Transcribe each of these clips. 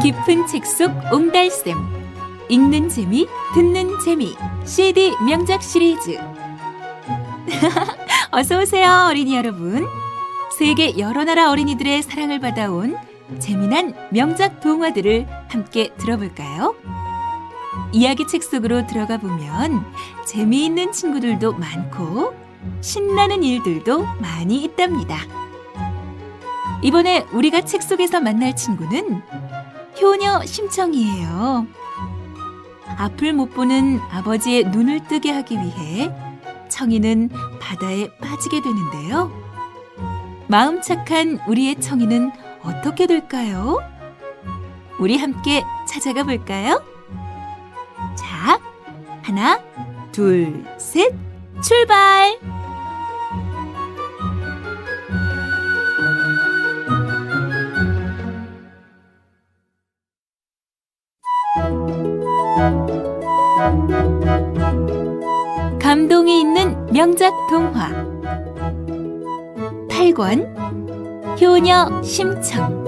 깊은 책 속 옹달샘, 읽는 재미, 듣는 재미, CD 명작 시리즈. 어서 오세요, 어린이 여러분. 세계 여러 나라 어린이들의 사랑을 받아온 재미난 명작 동화들을 함께 들어볼까요? 이야기 책 속으로 들어가 보면 재미있는 친구들도 많고 신나는 일들도 많이 있답니다. 이번에 우리가 책 속에서 만날 친구는 효녀 심청이에요. 앞을 못 보는 아버지의 눈을 뜨게 하기 위해 청이는 바다에 빠지게 되는데요. 마음 착한 우리의 청이는 어떻게 될까요? 우리 함께 찾아가 볼까요? 자, 하나, 둘, 셋, 출발! 감동이 있는 명작 동화 8권 효녀 심청.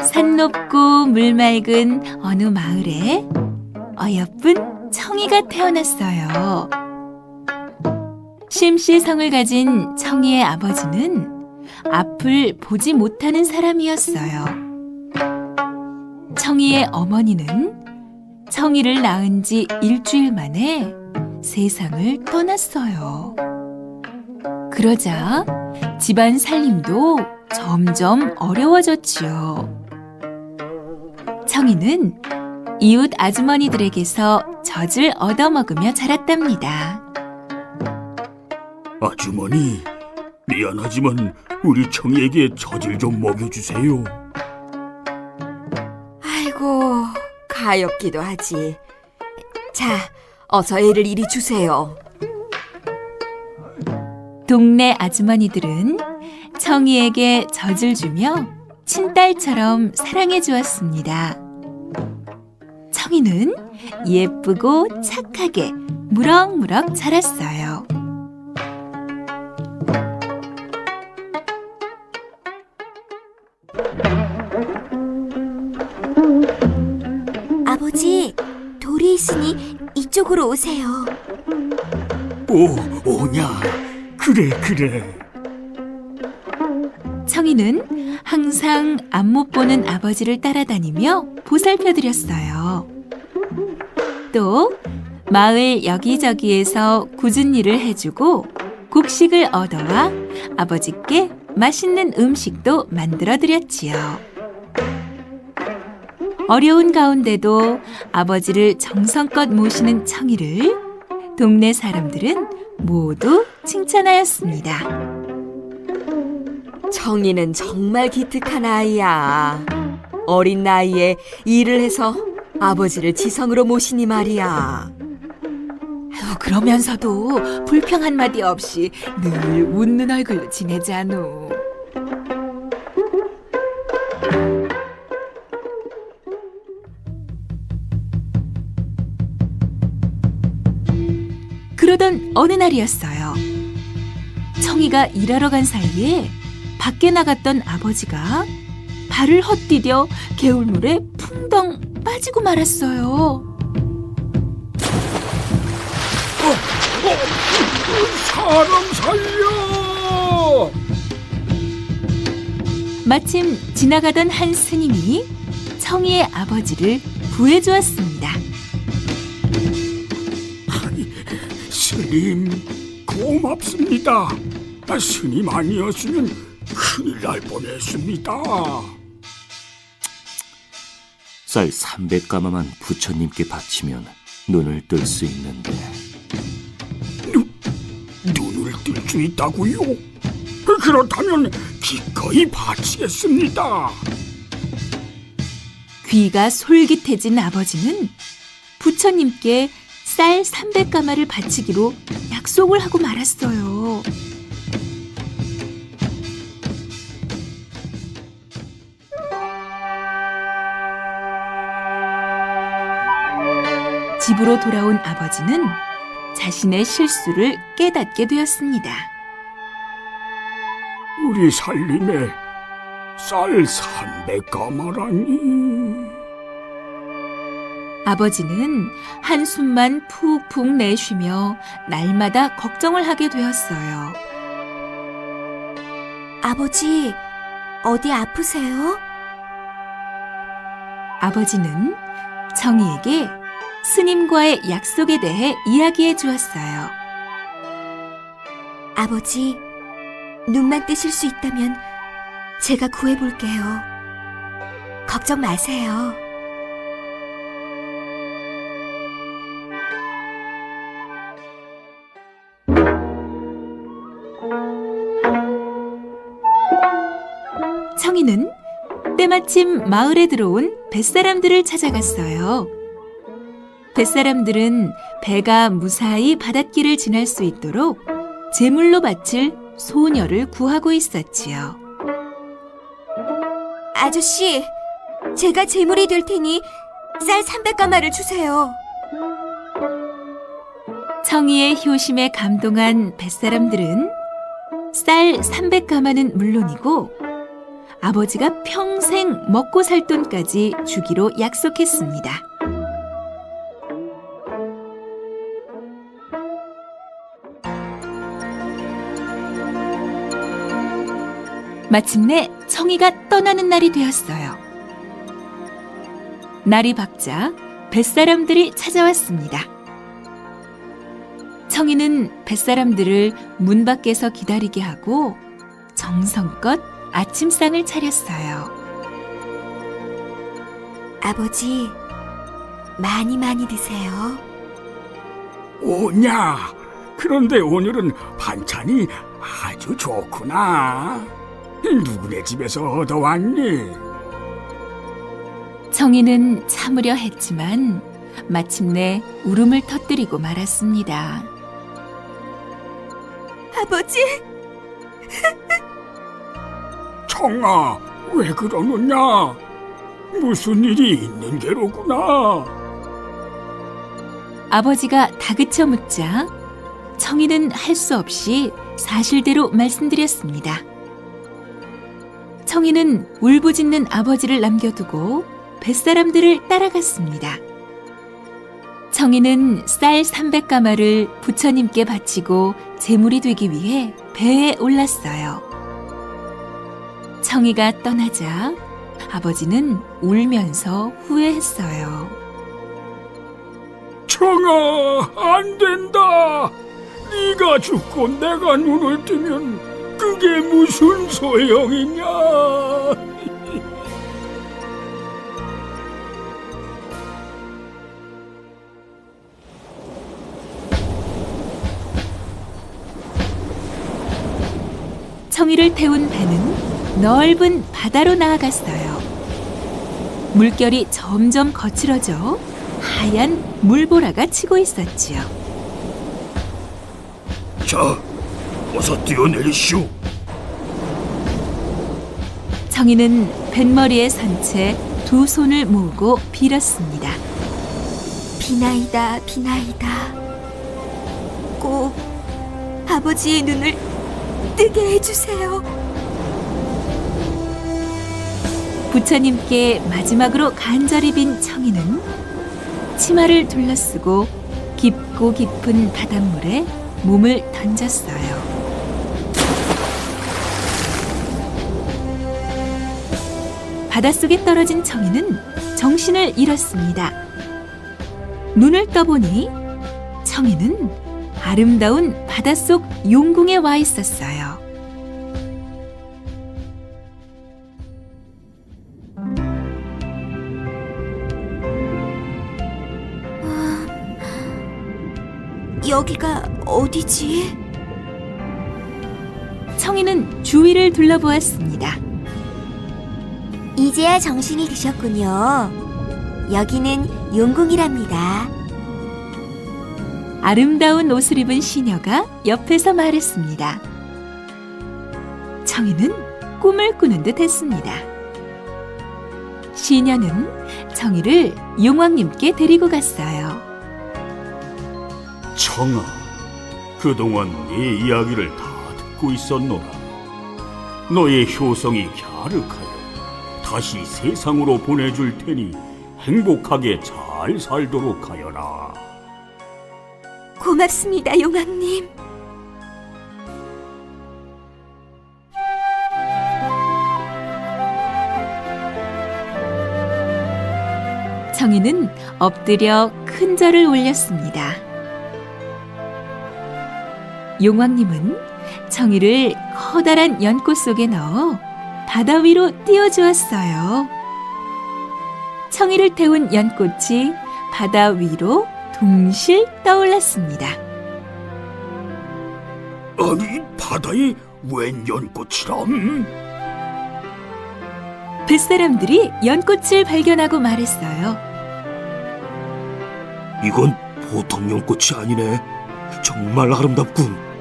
산 높고 물 맑은 어느 마을에 어여쁜 청이가 태어났어요. 심씨성을 가진 청이의 아버지는 앞을 보지 못하는 사람이었어요. 청이의 어머니는 청이를 낳은 지 일주일 만에 세상을 떠났어요. 그러자 집안 살림도 점점 어려워졌지요. 청이는 이웃 아주머니들에게서 젖을 얻어먹으며 자랐답니다. 아주머니, 미안하지만 우리 청이에게 젖을 좀 먹여주세요. 아이고, 가엾기도 하지. 자, 어서 애를 이리 주세요. 동네 아주머니들은 청이에게 젖을 주며 친딸처럼 사랑해 주었습니다. 청이는 예쁘고 착하게 무럭무럭 자랐어요. 아버지, 돌이 있으니 이쪽으로 오세요. 오냐? 그래. 청이는 항상 앞 못 보는 아버지를 따라다니며 보살펴드렸어요. 또 마을 여기저기에서 굳은 일을 해주고 곡식을 얻어와 아버지께 맛있는 음식도 만들어드렸지요. 어려운 가운데도 아버지를 정성껏 모시는 청이를 동네 사람들은 모두 칭찬하였습니다. 청이는 정말 기특한 아이야. 어린 나이에 일을 해서 아버지를 지성으로 모시니 말이야. 그러면서도 불평 한마디 없이 늘 웃는 얼굴로 지내잖아. 그러던 어느 날이었어요. 청이가 일하러 간 사이에 밖에 나갔던 아버지가 발을 헛디뎌 개울물에 풍덩 빠지고 말았어요. 사람 살려! 마침 지나가던 한 스님이 청이의 아버지를 구해주었습니다. 스님, 고맙습니다. 스님 아니었으면 큰일 날 뻔했습니다. 쌀 300가마만 부처님께 바치면 눈을 뜰 수 있는데. 눈을 뜰 수 있다고요? 그렇다면 기꺼이 바치겠습니다. 귀가 솔깃해진 아버지는 부처님께 쌀 300가마를 바치기로 약속을 하고 말았어요. 집으로 돌아온 아버지는 자신의 실수를 깨닫게 되었습니다. 우리 살림에 쌀 300가마라니. 아버지는 한숨만 푹푹 내쉬며 날마다 걱정을 하게 되었어요. 아버지, 어디 아프세요? 아버지는 청이에게 스님과의 약속에 대해 이야기해 주었어요. 아버지, 눈만 뜨실 수 있다면 제가 구해볼게요. 걱정 마세요. 청이는 때마침 마을에 들어온 뱃사람들을 찾아갔어요. 뱃사람들은 배가 무사히 바닷길을 지날 수 있도록 제물로 바칠 소녀를 구하고 있었지요. 아저씨, 제가 제물이 될 테니 쌀 300가마를 주세요. 청이의 효심에 감동한 뱃사람들은 쌀 300가마는 물론이고 아버지가 평생 먹고 살 돈까지 주기로 약속했습니다. 마침내 청이가 떠나는 날이 되었어요. 날이 밝자 뱃사람들이 찾아왔습니다. 청이는 뱃사람들을 문 밖에서 기다리게 하고 정성껏 아침상을 차렸어요. 아버지, 많이 드세요. 오냐, 그런데 오늘은 반찬이 아주 좋구나. 누구네 집에서 얻어왔니? 청이는 참으려 했지만 마침내 울음을 터뜨리고 말았습니다. 아버지, 청아, 왜 그러느냐? 무슨 일이 있는 게로구나. 아버지가 다그쳐 묻자 청이는 할 수 없이 사실대로 말씀드렸습니다. 청이는 울부짖는 아버지를 남겨두고 뱃사람들을 따라갔습니다. 청이는 쌀 300가마를 부처님께 바치고 제물이 되기 위해 배에 올랐어요. 청이가 떠나자 아버지는 울면서 후회했어요. 청아, 안 된다. 네가 죽고 내가 눈을 뜨면 그게 무슨 소용이냐? 청이를 태운 배는 넓은 바다로 나아갔어요. 물결이 점점 거칠어져 하얀 물보라가 치고 있었지요. 자, 어서 뛰어내리시오. 청이는 뱃머리에 선 채 두 손을 모으고 빌었습니다. 비나이다, 비나이다. 꼭 아버지의 눈을 뜨게 해주세요. 부처님께 마지막으로 간절히 빈 청이는 치마를 둘러쓰고 깊고 깊은 바닷물에 몸을 던졌어요. 바닷속에 떨어진 청이는 정신을 잃었습니다. 눈을 떠보니 청이는 아름다운 바닷속 용궁에 와 있었어요. 여기가 어디지? 청이는 주위를 둘러보았습니다. 이제야 정신이 드셨군요. 여기는 용궁이랍니다. 아름다운 옷을 입은 시녀가 옆에서 말했습니다. 청이는 꿈을 꾸는 듯 했습니다. 시녀는 청이를 용왕님께 데리고 갔어요. 청아, 그동안 네 이야기를 다 듣고 있었노라. 너의 효성이 갸륵하여 다시 세상으로 보내줄 테니 행복하게 잘 살도록 하여라. 고맙습니다, 용왕님. 청이는 엎드려 큰 절을 올렸습니다. 용왕님은 청이를 커다란 연꽃 속에 넣어 바다 위로 띄워주었어요. 청이를 태운 연꽃이 바다 위로 둥실 떠올랐습니다. 아니, 바다에 웬 연꽃이람? 뱃사람들이 연꽃을 발견하고 말했어요. 이건 보통 연꽃이 아니네. 정말 아름답군.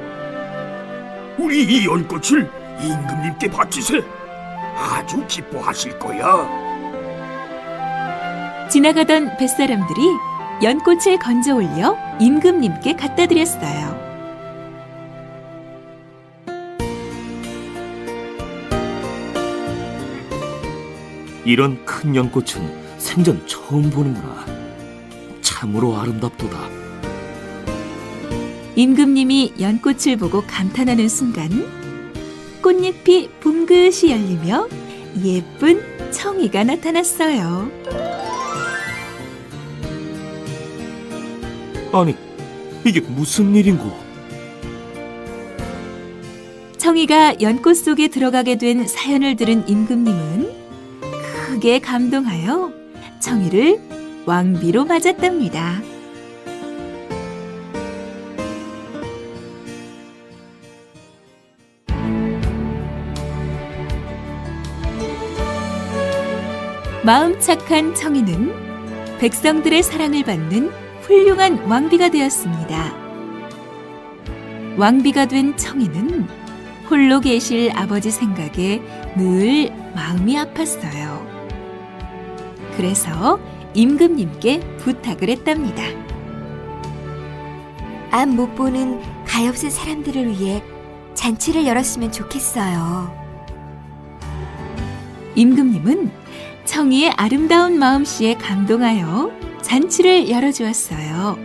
우리 이 연꽃을 임금님께 바치세. 아주 기뻐하실 거야. 지나가던 뱃사람들이 연꽃을 건져 올려 임금님께 갖다 드렸어요. 이런 큰 연꽃은 생전 처음 보는구나. 참으로 아름답도다. 임금님이 연꽃을 보고 감탄하는 순간 꽃잎이 붕긋이 열리며 예쁜 청이가 나타났어요. 아니, 이게 무슨 일인고? 청이가 연꽃 속에 들어가게 된 사연을 들은 임금님은 크게 감동하여 청이를 왕비로 맞았답니다. 마음 착한 청이는 백성들의 사랑을 받는 훌륭한 왕비가 되었습니다. 왕비가 된 청이는 홀로 계실 아버지 생각에 늘 마음이 아팠어요. 그래서 임금님께 부탁을 했답니다. 앞 못 보는 가엾은 사람들을 위해 잔치를 열었으면 좋겠어요. 임금님은 청이의 아름다운 마음씨에 감동하여 잔치를 열어주었어요.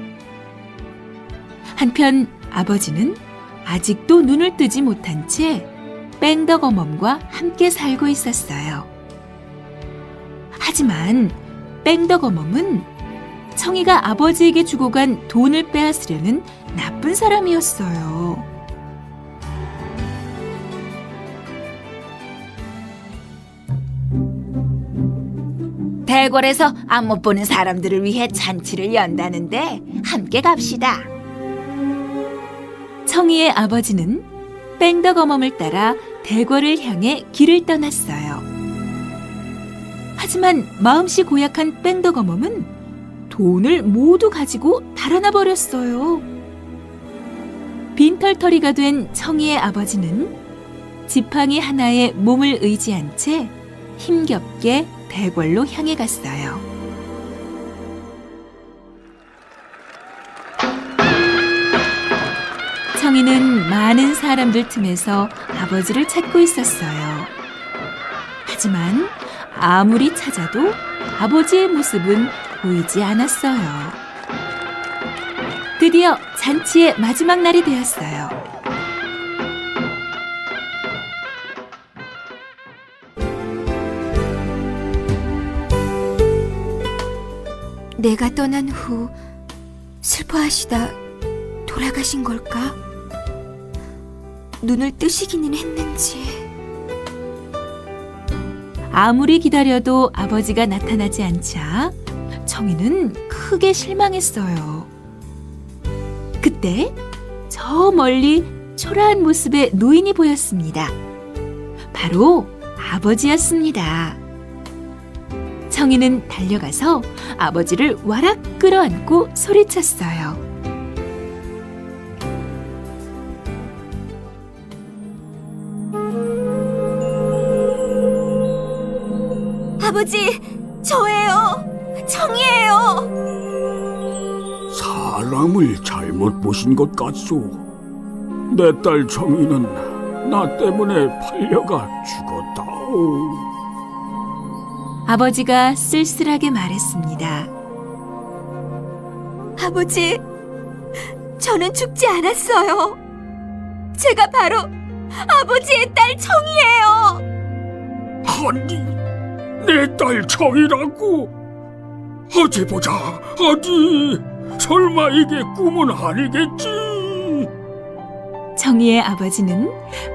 한편 아버지는 아직도 눈을 뜨지 못한 채 뺑덕어멈과 함께 살고 있었어요. 하지만 뺑덕어멈은 청이가 아버지에게 주고 간 돈을 빼앗으려는 나쁜 사람이었어요. 대궐에서 앞 못 보는 사람들을 위해 잔치를 연다는데 함께 갑시다. 청이의 아버지는 뺑덕어멈을 따라 대궐을 향해 길을 떠났어요. 하지만 마음씨 고약한 뺑덕어멈은 돈을 모두 가지고 달아나 버렸어요. 빈털터리가 된 청이의 아버지는 지팡이 하나에 몸을 의지한 채 힘겹게 대궐로 향해 갔어요. 청이는 많은 사람들 틈에서 아버지를 찾고 있었어요. 하지만 아무리 찾아도 아버지의 모습은 보이지 않았어요. 드디어 잔치의 마지막 날이 되었어요. 내가 떠난 후 슬퍼하시다 돌아가신 걸까? 눈을 뜨시기는 했는지. 아무리 기다려도 아버지가 나타나지 않자 청이는 크게 실망했어요. 그때 저 멀리 초라한 모습의 노인이 보였습니다. 바로 아버지였습니다. 청이는 달려가서 아버지를 와락 끌어안고 소리쳤어요. 아버지, 저예요. 청이에요. 사람을 잘못 보신 것 같소. 내 딸 정희는 나 때문에 팔려가 죽었다오. 아버지가 쓸쓸하게 말했습니다. 아버지, 저는 죽지 않았어요. 제가 바로 아버지의 딸 정이에요. 아니, 내 딸 정이라고? 어디 보자, 어디? 설마 이게 꿈은 아니겠지? 정희의 아버지는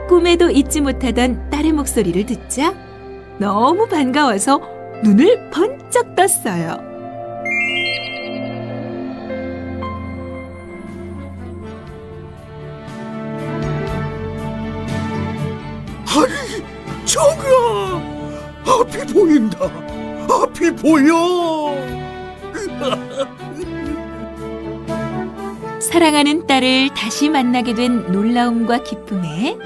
꿈에도 잊지 못하던 딸의 목소리를 듣자 너무 반가워서 눈을 번쩍 떴어요. 아니, 정아! 앞이 보인다. 앞이 보여. 사랑하는 딸을 다시 만나게 된 놀라움과 기쁨에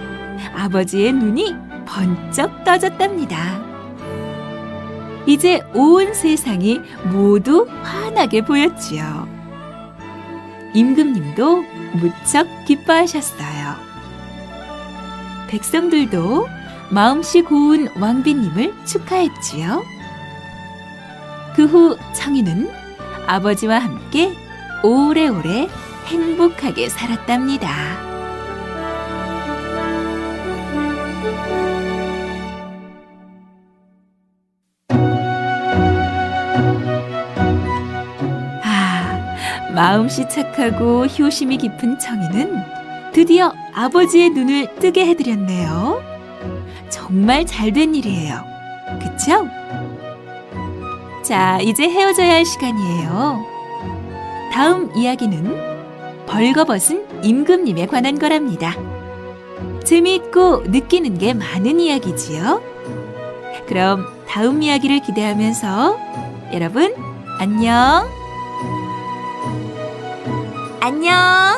아버지의 눈이 번쩍 떠졌답니다. 이제 온 세상이 모두 환하게 보였지요. 임금님도 무척 기뻐하셨어요. 백성들도 마음씨 고운 왕비님을 축하했지요. 그 후 청이는 아버지와 함께 오래오래 행복하게 살았답니다. 마음씨 착하고 효심이 깊은 청이는 드디어 아버지의 눈을 뜨게 해드렸네요. 정말 잘된 일이에요. 그쵸? 자, 이제 헤어져야 할 시간이에요. 다음 이야기는 벌거벗은 임금님에 관한 거랍니다. 재미있고 느끼는 게 많은 이야기지요. 그럼 다음 이야기를 기대하면서 여러분 안녕. 안녕.